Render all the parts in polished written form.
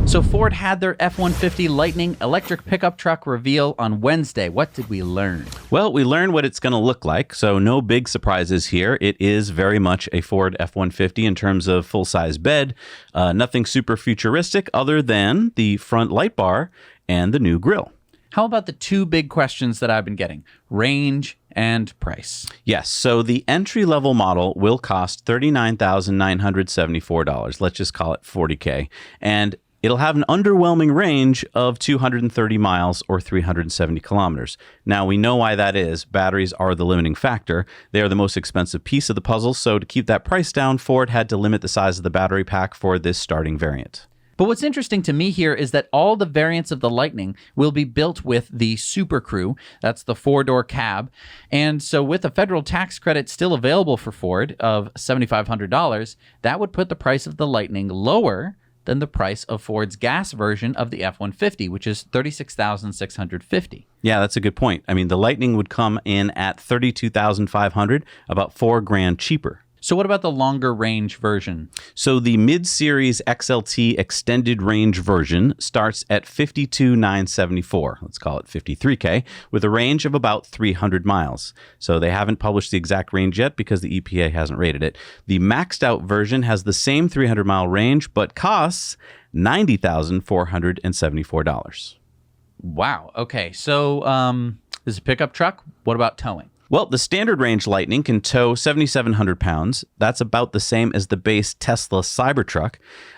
So Ford had their F-150 Lightning electric pickup truck reveal on Wednesday. What did we learn? Well, we learned what it's going to look like, so no big surprises here. It is very much a Ford F-150 in terms of full-size bed. Nothing super futuristic other than the front light bar and the new grille. How about the two big questions that I've been getting? Range and price. Yes, so the entry-level model will cost $39,974. Let's just call it $40K. And it'll have an underwhelming range of 230 miles or 370 kilometers. Now, we know why that is. Batteries are the limiting factor. They are the most expensive piece of the puzzle, so to keep that price down, Ford had to limit the size of the battery pack for this starting variant. But what's interesting to me here is that all the variants of the Lightning will be built with the Super Crew. That's the four-door cab. And so with a federal tax credit still available for Ford of $7,500, that would put the price of the Lightning lower than the price of Ford's gas version of the F-150, which is $36,650. Yeah, that's a good point. I mean, the Lightning would come in at $32,500, about $4,000 cheaper. So what about the longer range version? So the mid-series XLT extended range version starts at $52,974. Let's call it $53K, with a range of about 300 miles. So they haven't published the exact range yet because the EPA hasn't rated it. The maxed out version has the same 300-mile range, but costs $90,474. Wow. Okay. So this is a pickup truck. What about towing? Well, the standard range Lightning can tow 7,700 pounds. That's about the same as the base Tesla Cybertruck.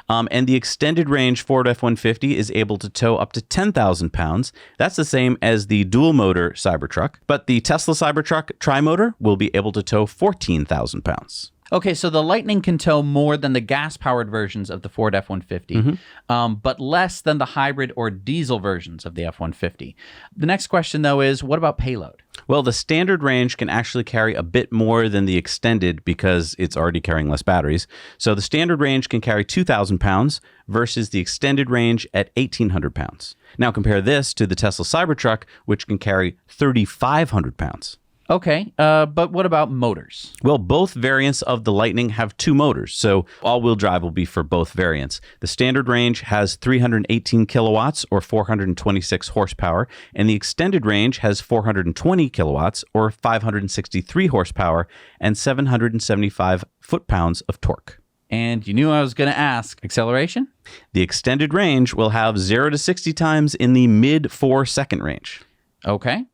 And the extended range Ford F-150 is able to tow up to 10,000 pounds. That's the same as the dual motor Cybertruck. But the Tesla Cybertruck Tri-Motor will be able to tow 14,000 pounds. Okay, so the Lightning can tow more than the gas-powered versions of the Ford F-150, but less than the hybrid or diesel versions of the F-150. The next question, though, is what about payload? Well, the standard range can actually carry a bit more than the extended because it's already carrying less batteries. So the standard range can carry 2,000 pounds versus the extended range at 1,800 pounds. Now compare this to the Tesla Cybertruck, which can carry 3,500 pounds. Okay, but what about motors? Well, both variants of the Lightning have two motors, so all-wheel drive will be for both variants. The standard range has 318 kilowatts or 426 horsepower, and the extended range has 420 kilowatts or 563 horsepower and 775 foot-pounds of torque. And you knew I was going to ask, acceleration? The extended range will have 0 to 60 times in the mid-4-second range. Okay,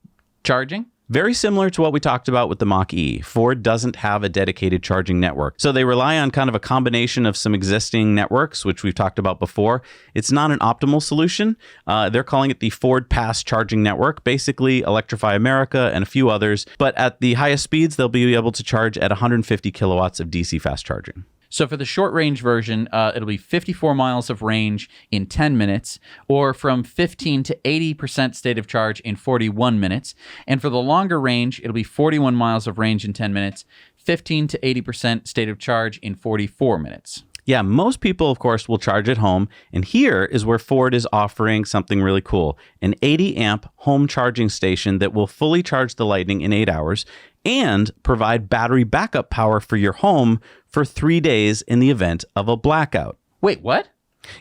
charging? Very similar to what we talked about with the Mach-E. Ford doesn't have a dedicated charging network. So they rely on kind of a combination of some existing networks, which we've talked about before. It's not an optimal solution. They're calling it the Ford Pass Charging Network, basically Electrify America and a few others. But at the highest speeds, they'll be able to charge at 150 kilowatts of DC fast charging. So for the short-range version, it'll be 54 miles of range in 10 minutes, or from 15 to 80% state of charge in 41 minutes. And for the longer range, it'll be 41 miles of range in 10 minutes, 15 to 80% state of charge in 44 minutes. Yeah, most people, of course, will charge at home. And here is where Ford is offering something really cool, an 80-amp home charging station that will fully charge the Lightning in 8 hours and provide battery backup power for your home for 3 days in the event of a blackout. Wait, what?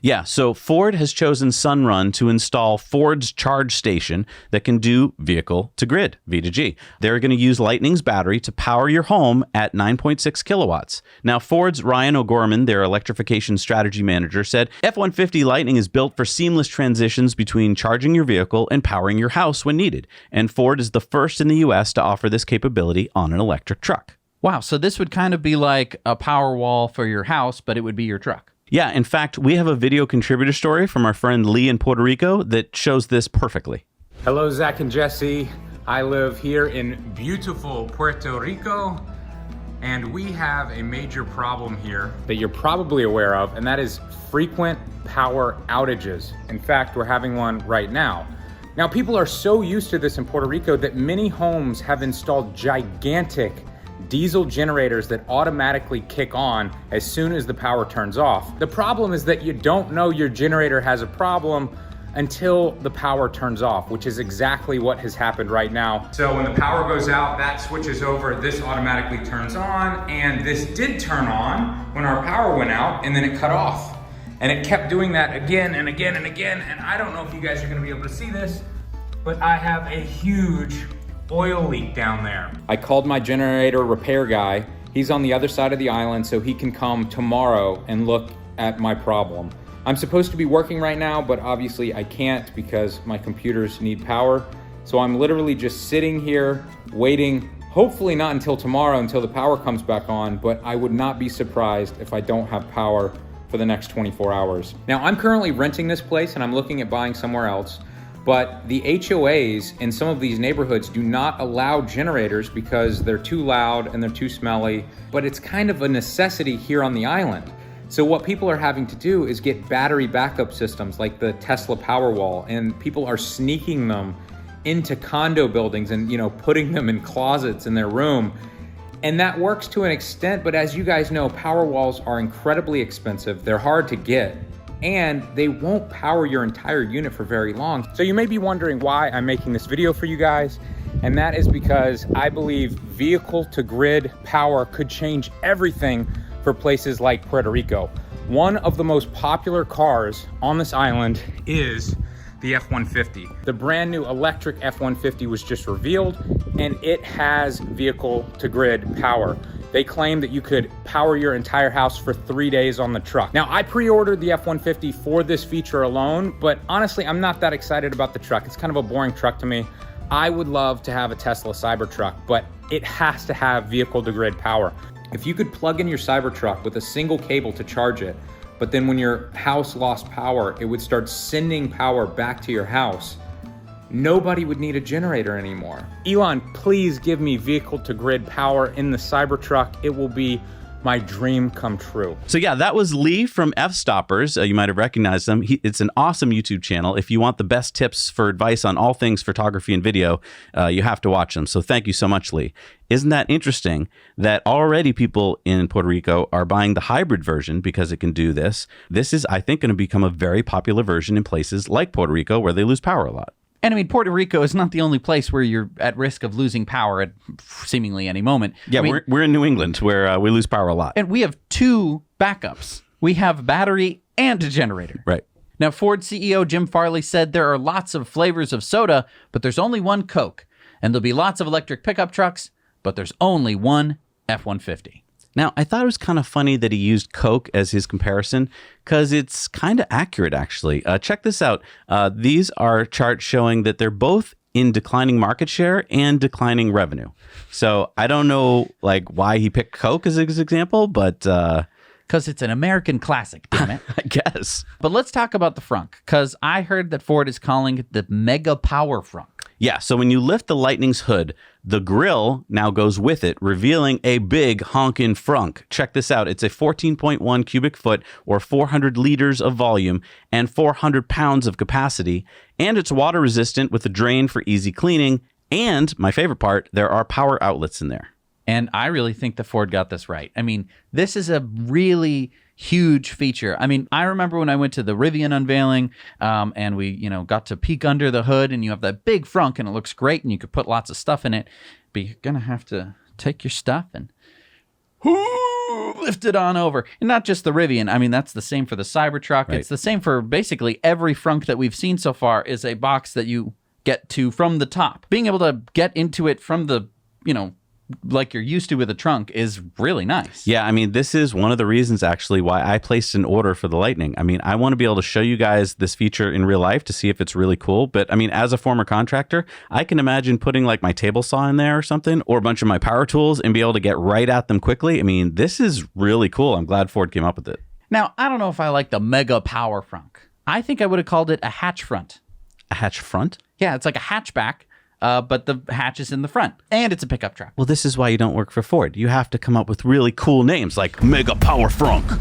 Yeah, so Ford has chosen Sunrun to install Ford's charge station that can do vehicle to grid, V2G. They're going to use Lightning's battery to power your home at 9.6 kilowatts. Now, Ford's Ryan O'Gorman, their electrification strategy manager, said F-150 Lightning is built for seamless transitions between charging your vehicle and powering your house when needed. And Ford is the first in the U.S. to offer this capability on an electric truck. Wow, so this would kind of be like a power wall for your house, but it would be your truck. Yeah, in fact, we have a video contributor story from our friend Lee in Puerto Rico that shows this perfectly. Hello, Zach and Jesse. I live here in beautiful Puerto Rico, and we have a major problem here that you're probably aware of, and that is frequent power outages. In fact, we're having one right now. Now, people are so used to this in Puerto Rico that many homes have installed gigantic diesel generators that automatically kick on as soon as the power turns off. The problem is that you don't know your generator has a problem until the power turns off, which is exactly what has happened right now. So when the power goes out, that switches over, this automatically turns on, and this did turn on when our power went out, and then it cut off. And it kept doing that again and again and again. And I don't know if you guys are gonna be able to see this, but I have a huge oil leak down there. I called my generator repair guy. He's on the other side of the island, so he can come tomorrow and look at my problem. I'm supposed to be working right now, but obviously I can't because my computers need power. So I'm literally just sitting here waiting, hopefully not until tomorrow until the power comes back on, but I would not be surprised if I don't have power for the next 24 hours. Now I'm currently renting this place and I'm looking at buying somewhere else, but the HOAs in some of these neighborhoods do not allow generators because they're too loud and they're too smelly, but it's kind of a necessity here on the island. So what people are having to do is get battery backup systems like the Tesla Powerwall, and people are sneaking them into condo buildings and, you know, putting them in closets in their room. And that works to an extent, but as you guys know, Powerwalls are incredibly expensive. They're hard to get, and they won't power your entire unit for very long. So you may be wondering why I'm making this video for you guys, and that is because I believe vehicle to grid power could change everything for places like Puerto Rico. One of the most popular cars on this island is the F-150. The brand new electric F-150 was just revealed, and it has vehicle to grid power. They claim that you could power your entire house for 3 days on the truck. Now, I pre-ordered the F-150 for this feature alone, but honestly, I'm not that excited about the truck. It's kind of a boring truck to me. I would love to have a Tesla Cybertruck, but it has to have vehicle to grid power. If you could plug in your Cybertruck with a single cable to charge it, but then when your house lost power, it would start sending power back to your house, nobody would need a generator anymore. Elon, please give me vehicle to grid power in the Cybertruck. It will be my dream come true. So yeah, that was Lee from F-Stoppers. You might have recognized him. It's an awesome YouTube channel. If you want the best tips for advice on all things photography and video, you have to watch them. So thank you so much, Lee. Isn't that interesting that already people in Puerto Rico are buying the hybrid version because it can do this? This is, I think, going to become a very popular version in places like Puerto Rico where they lose power a lot. And I mean, Puerto Rico is not the only place where you're at risk of losing power at seemingly any moment. Yeah, I mean, we're in New England where we lose power a lot. and we have two backups. We have battery and a generator. Right. Now, Ford CEO Jim Farley said there are lots of flavors of soda, but there's only one Coke. And there'll be lots of electric pickup trucks, but there's only one F-150. Now, I thought it was kind of funny that he used Coke as his comparison because it's kind of accurate, actually. Check this out. These are charts showing that they're both in declining market share and declining revenue. So I don't know like why he picked Coke as his example, but... Because it's an American classic, damn it. I guess. But let's talk about the frunk, because I heard that Ford is calling it the Mega Power Frunk. Yeah, so when you lift the Lightning's hood, the grill now goes with it, revealing a big honkin' frunk. Check this out. It's a 14.1 cubic foot or 400 liters of volume and 400 pounds of capacity. And it's water resistant with a drain for easy cleaning. And my favorite part, there are power outlets in there. And I really think that Ford got this right. I mean, this is a really huge feature. I mean, I remember when I went to the Rivian unveiling and we, got to peek under the hood and you have that big frunk and it looks great and you could put lots of stuff in it. But you're going to have to take your stuff and lift it on over. And not just the Rivian. I mean, that's the same for the Cybertruck. Right. It's the same for basically every frunk that we've seen so far is a box that you get to from the top. Being able to get into it from the, like you're used to with a trunk is really nice. Yeah, I mean, this is one of the reasons actually why I placed an order for the Lightning. I mean, I want to be able to show you guys this feature in real life to see if it's really cool. But I mean, as a former contractor, I can imagine putting like my table saw in there or something, or a bunch of my power tools and be able to get right at them quickly. I mean, this is really cool. I'm glad Ford came up with it. Now, I don't know if I like the Mega Power Frunk. I think I would have called it a hatch front. A hatch front? Yeah, it's like a hatchback. But the hatch is in the front, and it's a pickup truck. Well, this is why you don't work for Ford. You have to come up with really cool names like Mega Power Frunk.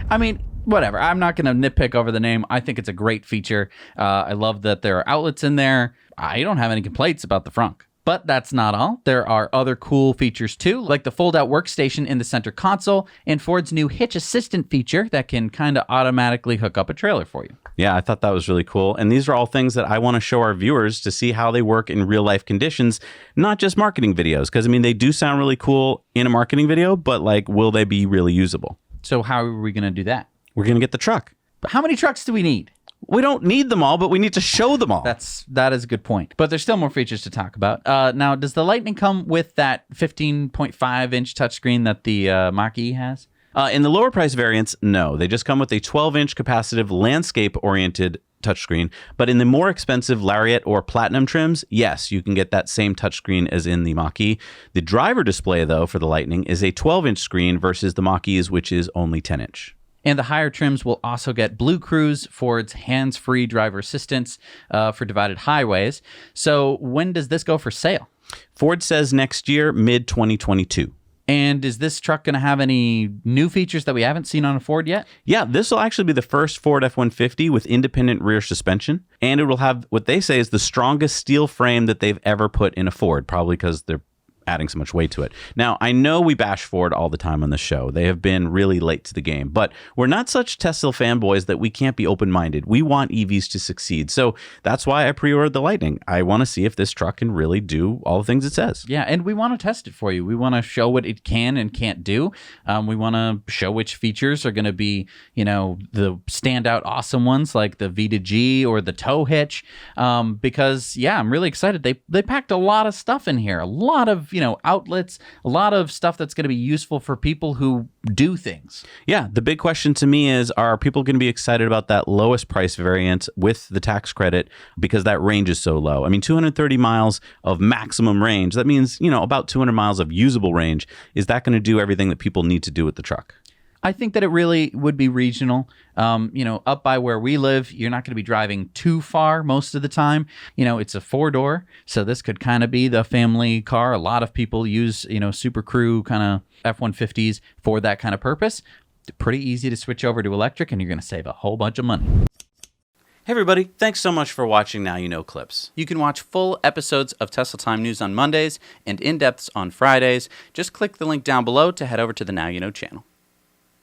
I mean, whatever. I'm not going to nitpick over the name. I think it's a great feature. I love that there are outlets in there. I don't have any complaints about the frunk. But that's not all. There are other cool features too, like the fold-out workstation in the center console and Ford's new Hitch Assistant feature that can kind of automatically hook up a trailer for you. Yeah, I thought that was really cool. And these are all things that I want to show our viewers to see how they work in real-life conditions, not just marketing videos. Because, I mean, they do sound really cool in a marketing video, but, like, will they be really usable? So how are we going to do that? We're going to get the truck. But how many trucks do we need? We don't need them all, but we need to show them all. That is a good point. But there's still more features to talk about. Now, does the Lightning come with that 15.5-inch touchscreen that the Mach-E has? In the lower price variants, no. They just come with a 12-inch capacitive landscape-oriented touchscreen. But in the more expensive Lariat or Platinum trims, yes, you can get that same touchscreen as in the Mach-E. The driver display, though, for the Lightning is a 12-inch screen versus the Mach-E's, which is only 10-inch. And the higher trims will also get Blue Cruise for its hands-free driver assistance for divided highways. So when does this go for sale? Ford says next year, mid-2022. And is this truck going to have any new features that we haven't seen on a Ford yet? Yeah, this will actually be the first Ford F-150 with independent rear suspension. And it will have what they say is the strongest steel frame that they've ever put in a Ford, probably because they're adding so much weight to it. Now, I know we bash Ford all the time on the show. They have been really late to the game, but we're not such Tesla fanboys that we can't be open-minded. We want EVs to succeed. So that's why I pre-ordered the Lightning. I want to see if this truck can really do all the things it says. Yeah, and we want to test it for you. We want to show what it can and can't do. We want to show which features are going to be, the standout awesome ones like the V2G or the tow hitch. Because, yeah, I'm really excited. They packed a lot of stuff in here. A lot of, outlets, a lot of stuff that's going to be useful for people who do things. Yeah, the big question to me is, are people going to be excited about that lowest price variant with the tax credit because that range is so low? I mean, 230 miles of maximum range, that means, about 200 miles of usable range. Is that going to do everything that people need to do with the truck? I think that it really would be regional. Up by where we live, you're not going to be driving too far most of the time. It's a 4-door, so this could kind of be the family car. A lot of people use, Super Crew kind of F-150s for that kind of purpose. Pretty easy to switch over to electric, and you're going to save a whole bunch of money. Hey everybody, thanks so much for watching Now You Know Clips. You can watch full episodes of Tesla Time News on Mondays and in-depths on Fridays. Just click the link down below to head over to the Now You Know channel.